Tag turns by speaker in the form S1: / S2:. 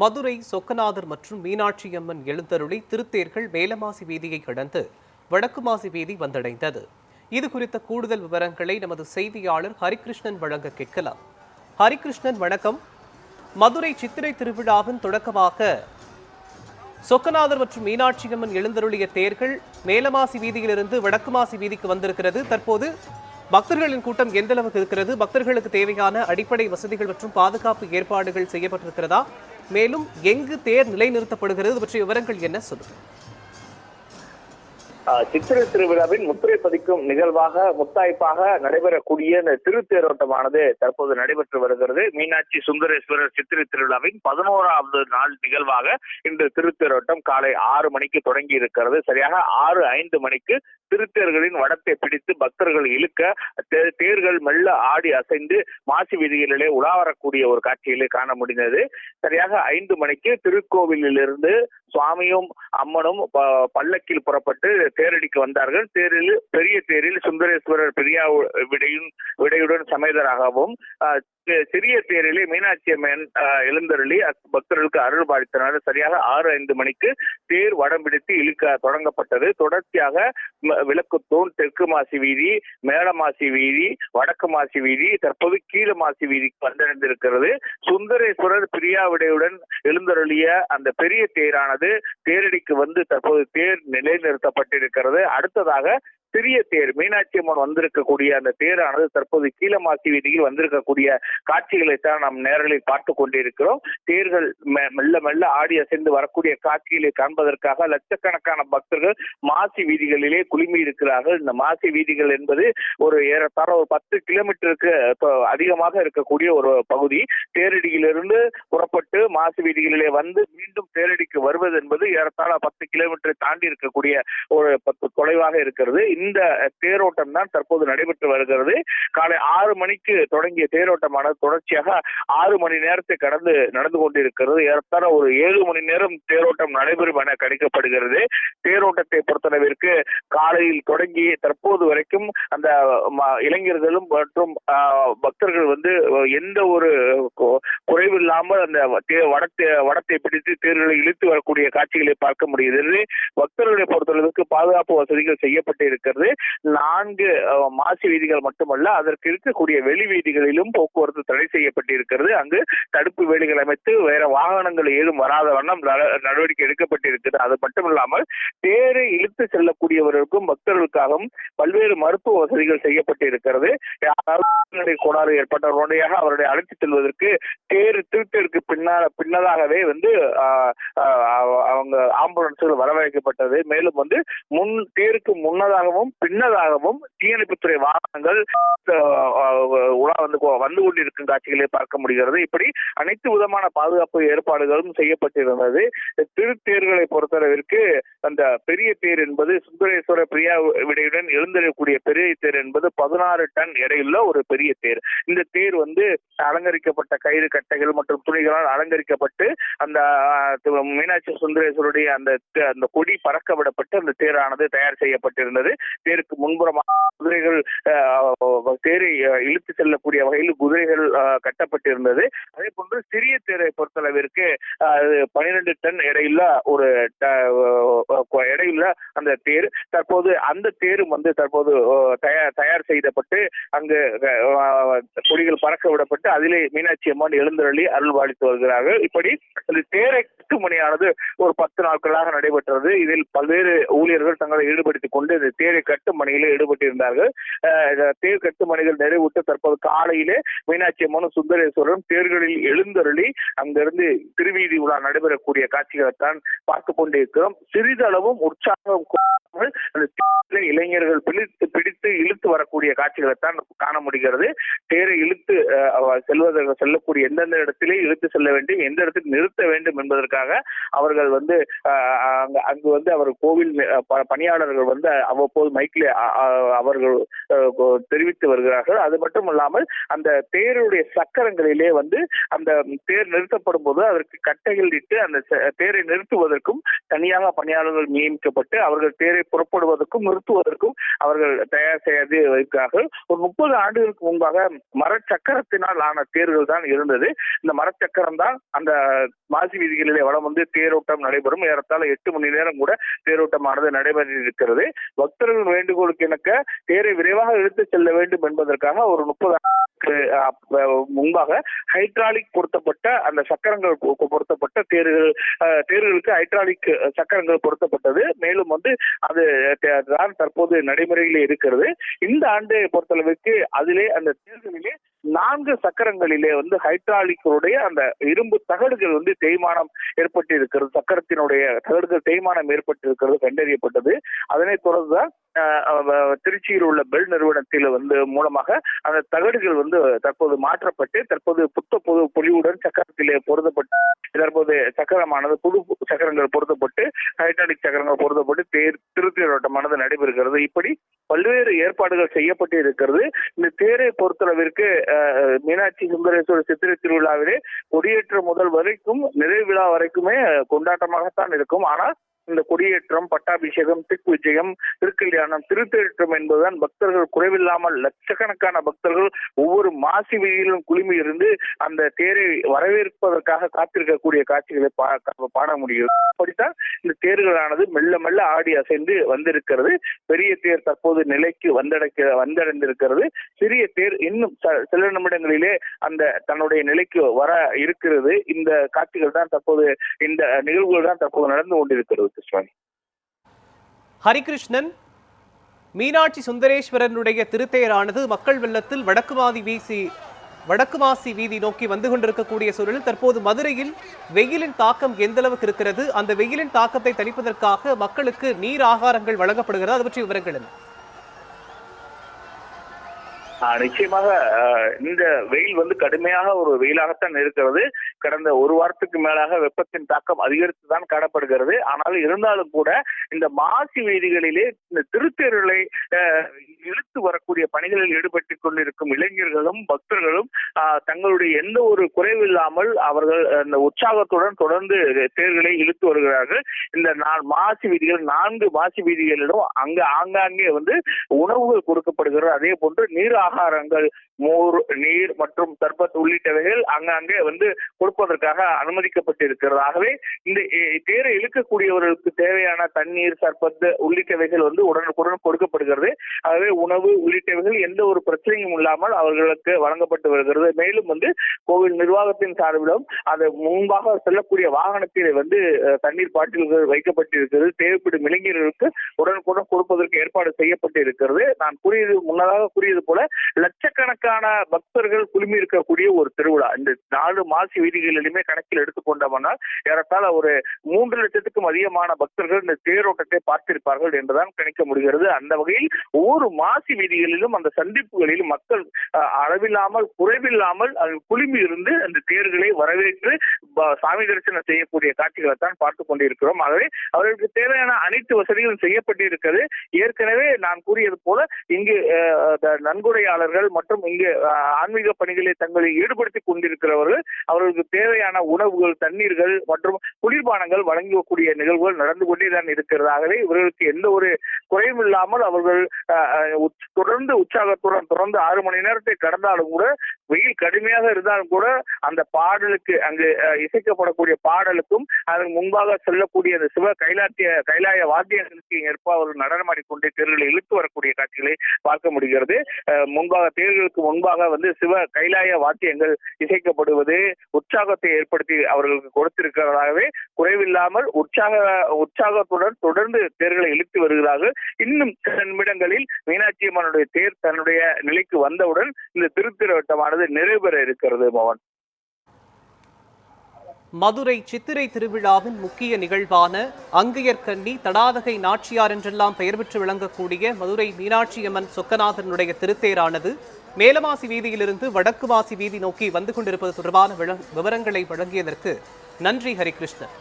S1: மதுரை சொக்கநாதர் மற்றும் மீனாட்சி அம்மன் எழுந்தருளி திருத்தேர்கள் மேலமாசி வீதியை கடந்து வடக்கு மாசி வீதி வந்தடைந்தது. இது குறித்த கூடுதல் விவரங்களை நமது செய்தியாளர் ஹரிகிருஷ்ணன் வழங்க கேட்கலாம். ஹரிகிருஷ்ணன், வணக்கம். மதுரை சித்திரை திருவிழாவின் தொடக்கமாக சொக்கநாதர் மற்றும் மீனாட்சி அம்மன் எழுந்தருளிய தேர்கள் மேலமாசி வீதியிலிருந்து வடக்கு மாசி வீதிக்கு வந்திருக்கிறது. தற்போது பக்தர்களின் கூட்டம் எந்த அளவுக்கு இருக்கிறது? பக்தர்களுக்கு தேவையான அடிப்படை வசதிகள் மற்றும் பாதுகாப்பு ஏற்பாடுகள் செய்யப்பட்டிருக்கிறதா? மேலும் எங்கு தேர் நிலைநிறுத்தப்படுகிறது பற்றிய விவரங்கள் என்ன சொல்லுங்க.
S2: சித்திரை திருவிழாவின் முத்திரை பதிக்கும் நிகழ்வாக முத்தாய்ப்பாக நடைபெறக்கூடிய இந்த திருத்தேரோட்டமானது தற்போது நடைபெற்று வருகிறது. மீனாட்சி சுந்தரேஸ்வரர் சித்திரை திருவிழாவின் 11வது நாள் நிகழ்வாக இந்த திருத்தேரோட்டம் காலை 6 மணிக்கு தொடங்கி இருக்கிறது. சரியாக 6:05 மணிக்கு திருத்தேர்களின் வடத்தை பிடித்து பக்தர்கள் இழுக்க தேர்கள் மெல்ல ஆடி அசைந்து மாசி வீதிகளிலே உலா வரக்கூடிய ஒரு காட்சியிலே காண முடிந்தது. சரியாக 5 மணிக்கு திருக்கோவிலிருந்து சுவாமியும் அம்மனும் பல்லக்கில் புறப்பட்டு தேரடிக்கு வந்தார்கள். பெரிய தேரில் சுந்தரேஸ்வரர் பெரியா விடையுடன் சமேதராகவும், சிறிய தேரிலே மீனாட்சி அம்மன் எழுந்தருளி பக்தர்களுக்கு அருள் பாலித்தனர். சரியாக 6:05 மணிக்கு தேர் வடம் பிடித்து இழுக்க தொடங்கப்பட்டது. தொடர்ச்சியாக விளக்கு தூண், தெற்கு மாசி வீதி, மேல மாசி வீதி, வடக்கு மாசி வீதி, தற்போது கீழ மாசி வீதிக்கு வந்தடைந்திருக்கிறது. சுந்தரேஸ்வரர் பிரியா விடையுடன் எழுந்தருளிய அந்த பெரிய தேரானது தேரடிக்கு வந்து தற்போது தேர் நிலைநிறுத்தப்பட்டிருக்கிறது. அடுத்ததாக சிறிய தேர் மீனாட்சி அம்மன் வந்திருக்கக்கூடிய அந்த தேரானது தற்போது கீழ மாசி வீதியில் வந்திருக்கக்கூடிய காட்சிகளை தான் நாம் நேரலில் பார்த்து கொண்டிருக்கிறோம். தேர்கள் மெல்ல மெல்ல ஆடி அசைந்து வரக்கூடிய காட்சிகளை காண்பதற்காக லட்சக்கணக்கான பக்தர்கள் மாசி வீதிகளிலே குழுமி இருக்கிறார்கள். இந்த மாசி வீதிகள் என்பது ஒரு ஏறத்தாழ 10 கிலோமீட்டருக்கு அதிகமாக இருக்கக்கூடிய ஒரு பகுதி. தேரடியிலிருந்து புறப்பட்டு மாசி வீதிகளிலே வந்து மீண்டும் தேரடிக்கு வருவது என்பது ஏறத்தாழ 10 கிலோமீட்டரை தாண்டி இருக்கக்கூடிய ஒரு தொலைவாக இருக்கிறது. இந்த தேரோட்டம் தான் தற்போது நடைபெற்று வருகிறது. காலை 6 மணிக்கு தொடங்கிய தேரோட்டமானது தொடர்ச்சியாக 6 மணி நேரத்தை கடந்து நடந்து கொண்டிருக்கிறது. ஏறத்தாழ ஒரு 7 மணி நேரம் தேரோட்டம் நடைபெறும் என கணிக்கப்படுகிறது. தேரோட்டத்தை பொறுத்தளவிற்கு காலையில் தொடங்கி தற்போது வரைக்கும் அந்த இளைஞர்களும் மற்றும் பக்தர்கள் வந்து எந்த ஒரு குறைவில்லாமல் அந்த வடத்தை பிடித்து தேர்களை இழுத்து வரக்கூடிய காட்சிகளை பார்க்க முடிகிறது. பக்தர்களை பொறுத்தளவுக்கு பாதுகாப்பு வசதிகள் செய்யப்பட்டு இருக்கிறது. 4 மாசி வீதிகள் மட்டுமல்ல, அதற்கு இருக்கக்கூடிய வெளி வீதிகளிலும் போக்குவரத்து தடை செய்யப்பட்டிருக்கிறது. அங்கு தடுப்பு வேலிகள் அமைத்து வேற வாகனங்கள் ஏதும் வராத வண்ணம் நடவடிக்கை எடுக்கப்பட்டிருக்கிறது. அது மட்டுமில்லாமல் தேரை இழுத்து செல்லக்கூடியவர்களுக்கும் பக்தர்களுக்காகவும் பல்வேறு மருத்துவ வசதிகள் செய்யப்பட்டிருக்கிறது. கோளாறு ஏற்பட்டவருடையாக அவருடைய அழைத்து செல்வதற்கு திருத்தேருக்கு பின்னதாகவே வந்து அவங்க ஆம்புலன்ஸ்கள் வரவழைக்கப்பட்டது. மேலும் வந்து தேருக்கு முன்னதாகவும் பின்னதாகவும் தீயணைப்புத்துறை வாகனங்கள் வந்து கொண்டிருக்கும் காட்சிகளை பார்க்க முடிகிறது. இப்படி அனைத்து விதமான பாதுகாப்பு ஏற்பாடுகளும் செய்யப்பட்டிருந்தது. திருத்தேர்களை பொறுத்தளவிற்கு அந்த பெரிய தேர் என்பது சுந்தரேஸ்வர பிரியா விடையுடன் எழுந்தெழக்கூடிய பெரிய தேர் என்பது 16 டன் எடையுள்ள ஒரு பெரிய தேர். இந்த தேர் வந்து அலங்கரிக்கப்பட்ட கயிறு கட்டைகள் மற்றும் துணிகளால் அலங்கரிக்கப்பட்டு அந்த மீனாட்சி சுந்தரேஸ்வருடைய அந்த கொடி பறக்க விடப்பட்டு அந்த தேரானது தயார் செய்யப்பட்டிருந்தது. தேருக்கு முன்புறமாக குதிரைகள் தேரை இழுத்து செல்லக்கூடிய வகையில் குதிரைகள் கட்டப்பட்டிருந்தது. அதே போன்று சிறிய தேரை பொறுத்தளவிற்கு 12 டன் எடையுள்ள ஒரு எடையுள்ள அந்த தேர். தற்போது அந்த தேரும் வந்து தற்போது தயார் செய்யப்பட்டு அங்கு கொடிகள் பறக்க விடப்பட்டு அதிலே மீனாட்சி அம்மன் எழுந்தருளி அருள் பாலித்து வருகிறார்கள். இப்படி அந்த தேரை கட்டுமணியானது ஒரு 10 நாட்களாக நடைபெற்றது. இதில் பல்வேறு ஊழியர்கள் தங்களை ஈடுபடுத்திக் கொண்டு இந்த தேரை கட்டும் பணியிலே ஈடுபட்டிருந்தார்கள். தேர் கட்டும் பணிகள் நிறைவுற்று தற்போது காலையிலே மீனாட்சி அம்மனும் சுந்தரேஸ்வரரும் தேர்களில் எழுந்தருளி அங்கிருந்து திருவீதி உலா நடைபெறக்கூடிய காட்சிகளைத்தான் பார்த்து கொண்டிருக்கிறோம். சிறிதளவும் உற்சாகம் அந்த இளைஞர்கள் பிடித்து இழுத்து வரக்கூடிய காட்சிகளைத்தான் காண முடிகிறது. தேரை இழுத்து செல்லக்கூடிய எந்தெந்த இடத்திலே இழுத்து செல்ல வேண்டும், எந்த இடத்தில் நிறுத்த வேண்டும் என்பதற்கு என்பதற்காக அவர்கள் வந்து அங்கு வந்து அவர் கோவில் பணியாளர்கள் வந்து அவ்வப்போது மைக்கில் அவர்கள் தெரிவித்து வருகிறார்கள். அது மட்டும் இல்லாமல் அந்த தேருடைய சக்கரங்களிலே வந்து அந்த தேர் நிறுத்தப்படும் போது அதற்கு கட்டைகள் இட்டு அந்த தேரை நிறுத்துவதற்கும் தனியாக பணியாளர்கள் நியமிக்கப்பட்டு அவர்கள் தேரை புறப்படுவதற்கும் நிறுத்துவதற்கும் அவர்கள் தயார் செய்து வைக்கிறார்கள். ஒரு 30 ஆண்டுகளுக்கு முன்பாக மரச்சக்கரத்தினால் ஆன தேர்கள் தான் இருந்தது. இந்த மரச்சக்கரம் தான் அந்த மாசி வீதிகளிலே வளம் வந்து தேரோட்டம் நடைபெறும். ஏறத்தாழ 8 மணி நேரம் கூட தேரோட்டமானது நடைபெற இருக்கிறது. பக்தர்கள் வேண்டுகோளுக்கு இணக்க தேரை விரைவாக இழுத்து செல்ல வேண்டும் என்பதற்காக ஒரு 30 முன்பாக ஹைட்ராலிக் பொருத்தப்பட்ட அந்த சக்கரங்கள் பொருத்தப்பட்ட தேர்களுக்கு ஹைட்ராலிக் சக்கரங்கள் பொருத்தப்பட்டது. மேலும் வந்து அது தான் தற்போது நடைமுறையில் இருக்கிறது. இந்த ஆண்டு பொறுத்தளவுக்கு அதிலே அந்த தேர்தலிலே 4 சக்கரங்களிலே வந்து ஹைட்ராலிக்குடைய அந்த இரும்பு தகடுகள் வந்து தேய்மானம் ஏற்பட்டு இருக்கிறது. சக்கரத்தினுடைய தகடுகள் தேய்மானம் ஏற்பட்டு இருக்கிறது கண்டறியப்பட்டது. அதனைத் தொடர்ந்துதான் திருச்சியில் உள்ள பெல் நிறுவனத்தில் வந்து மூலமாக அந்த தகடுகள் வந்து தற்போது மாற்றப்பட்டு தற்போது புது பொலிவுடன் சக்கரத்திலே பொருத்தப்பட்டு தற்போது சக்கரமானது புது சக்கரங்கள் பொருத்தப்பட்டு ஹைட்ராலிக் சக்கரங்கள் பொருத்தப்பட்டு திருத்தேரோட்டமானது நடைபெறுகிறது. இப்படி பல்வேறு ஏற்பாடுகள் செய்யப்பட்டு இருக்கிறது. இந்த தேரை பொறுத்தளவிற்கு மீனாட்சி சுந்தரேஸ்வரர் சித்திரை திருவிழாவிலே கொடியேற்றம் முதல் வரைக்கும் நிறைவு விழா வரைக்குமே கொண்டாட்டமாகத்தான் இருக்கும். ஆனால் இந்த கொடியேற்றம், பட்டாபிஷேகம், திக்விஜயம், திருக்கல்யாணம், திருத்தேற்றம் என்பதுதான் பக்தர்கள் குறைவில்லாமல் லட்சக்கணக்கான பக்தர்கள் ஒவ்வொரு மாசி வீதியிலும் குழுமி இருந்து அந்த தேரை வரவேற்பதற்காக காத்திருக்கக்கூடிய காட்சிகளை பாட முடியும். அப்படித்தான் இந்த தேர்களானது மெல்ல மெல்ல ஆடி அசைந்து வந்திருக்கிறது. பெரிய தேர் தற்போது நிலைக்கு வந்தடைந்திருக்கிறது. சிறிய தேர் இன்னும் சில நிமிடங்களிலே அந்த தன்னுடைய நிலைக்கு வர இருக்கிறது. இந்த காட்சிகள் தான் தற்போது இந்த நிகழ்வுகள் தான் தற்போது நடந்து கொண்டிருக்கிறது.
S1: ஹரிகிருஷ்ணன், மீனாட்சி சுந்தரேஸ்வரனுடைய திருத்தேரானது மக்கள் வெள்ளத்தில் வடக்கு மாசி வீதி நோக்கி வந்து கொண்டிருக்கக்கூடிய சூழலில் தற்போது மதுரையில் வெயிலின் தாக்கம் எந்த அளவுக்கு இருக்கிறது? அந்த வெயிலின் தாக்கத்தை தணிப்பதற்காக மக்களுக்கு நீர் ஆகாரங்கள் வழங்கப்படுகிறது. அது பற்றி விவரங்கள் என்ன?
S2: நிச்சயமாக இந்த வெயில் வந்து கடுமையாக ஒரு வெயிலாகத்தான் இருக்கிறது. கடந்த ஒரு வாரத்துக்கு மேலாக வெப்பத்தின் தாக்கம் அதிகரித்துதான் காணப்படுகிறது. ஆனால் இருந்தாலும் கூட இந்த மாசி வீதிகளிலே இந்த திருத்தேர்களை இழுத்து வரக்கூடிய பணிகளில் ஈடுபட்டுக் கொண்டிருக்கும் இளைஞர்களும் பக்தர்களும் தங்களுடைய எந்த ஒரு குறைவில்லாமல் அவர்கள் அந்த உற்சாகத்துடன் தொடர்ந்து தேர்களை இழுத்து வருகிறார்கள். இந்த மாசி வீதிகள் 4 மாசி வீதிகளிலும் ஆங்காங்கே வந்து உணவுகள் கொடுக்கப்படுகிறது. அதே போன்று நீர் ஆகாரங்கள், மோர், நீர் மற்றும் சர்பத் உள்ளிட்டவைகள் அங்கங்கே வந்து கொடுப்பதற்காக அனுமதிக்கப்பட்டிருக்கிறது. ஆகவே இந்த தேரை இழுக்கக்கூடியவர்களுக்கு தேவையான தண்ணீர், சர்பத் உள்ளிட்டவைகள் வந்து உடனுக்குடன் கொடுக்கப்படுகிறது. ஆகவே உணவு உள்ளிட்டவைகள் எந்த ஒரு பிரச்சனையும் இல்லாமல் அவர்களுக்கு வழங்கப்பட்டு வருகிறது. மேலும் வந்து கோவில் நிர்வாகத்தின் சார்பிலும் அது முன்பாக செல்லக்கூடிய வாகனத்தில் வந்து தண்ணீர் பாட்டில்கள் வைக்கப்பட்டிருக்கிறது. தேவைப்படும் இளைஞர்களுக்கு உடனுக்குடன் கொடுப்பதற்கு ஏற்பாடு செய்யப்பட்டு இருக்கிறது. நான் முன்னதாக கூறியது போல லட்சக்கணக்கான பக்தர்கள் குழுமி இருக்கக்கூடிய ஒரு திருவிழா. இந்த 4 மாசி வீதிகளிலுமே கணக்கில் எடுத்துக்கொண்டோம்னால் ஏறத்தாழ ஒரு 3 லட்சத்துக்கும் அதிகமான பக்தர்கள் இந்த தேரோட்டத்தை பார்த்திருப்பார்கள் என்றுதான் கணிக்க முடிகிறது. அந்த வகையில் ஒவ்வொரு மாசி வீதிகளிலும் அந்த சந்திப்புகளிலும் மக்கள் அளவில்லாமல் குறைவில்லாமல் குழுமி இருந்து அந்த தேர்களை வரவேற்று சாமி தரிசனம் செய்யக்கூடிய காட்சிகளை தான் பார்த்துக் கொண்டிருக்கிறோம். ஆகவே அவர்களுக்கு தேவையான அனைத்து வசதிகளும் செய்யப்பட்டிருக்கிறது. ஏற்கனவே நான் கூறியது போல இங்கு நன்கொடையாளர்கள் மற்றும் இங்கு ஆன்மீக பணிகளை தங்களை ஈடுபடுத்திக் கொண்டிருக்கிறவர்கள் அவர்களுக்கு தேவையான உணவுகள், தண்ணீர்கள் மற்றும் குளிர்பானங்கள் வழங்கக்கூடிய நிகழ்வுகள் நடந்து கொண்டேதான் இருக்கிறது. ஆகவே இவர்களுக்கு எந்த ஒரு குறையும் இல்லாமல் அவர்கள் தொடர்ந்து உற்சாகத்துடன் தொடர்ந்து 6 மணி நேரத்தை கடந்தாலும் கூட வெயில் கடுமையாக இருந்தாலும் கூட அந்த பாடலுக்கு அங்கு இசைக்கப்படக்கூடிய பாடலுக்கும் அதற்கு முன்பாக செல்லக்கூடிய அந்த சிவ கைலாய வாத்தியங்களுக்கு ஏற்ப அவர்கள் நடனமாடிக்கொண்டே தேர்களை இழுத்து வரக்கூடிய காட்சிகளை பார்க்க முடிகிறது. முன்பாக தேர்தலுக்கு முன்பாக வந்து சிவ கைலாய வாத்தியங்கள் இசைக்கப்படுவது உற்சாகத்தை ஏற்படுத்தி அவர்களுக்கு கொடுத்திருக்கிறதாகவே குறைவில்லாமல் உற்சாகத்துடன் தொடர்ந்து தேர்களை இழுத்து வருகிறார்கள். இன்னும் சில நிமிடங்களில் மீனாட்சி அம்மனுடைய தேர் தன்னுடைய நிலைக்கு வந்தவுடன் இந்த திருத்தேரோட்டமானது நிறைவு பெற இருக்கிறது. மோகன்,
S1: மதுரை சித்திரை திருவிழாவின் முக்கிய நிகழ்வான அங்கையர்கண்ணி, தடாதகை நாச்சியார் என்றெல்லாம் பெயர் பெற்று விளங்கக்கூடிய மதுரை மீனாட்சி அம்மன் சொக்கநாதனுடைய திருத்தேரானது மேலமாசி வீதியிலிருந்து வடக்கு மாசி வீதி நோக்கி வந்து கொண்டிருப்பது தொடர்பான விவரங்களை வழங்கியதற்கு நன்றி ஹரிகிருஷ்ணன்.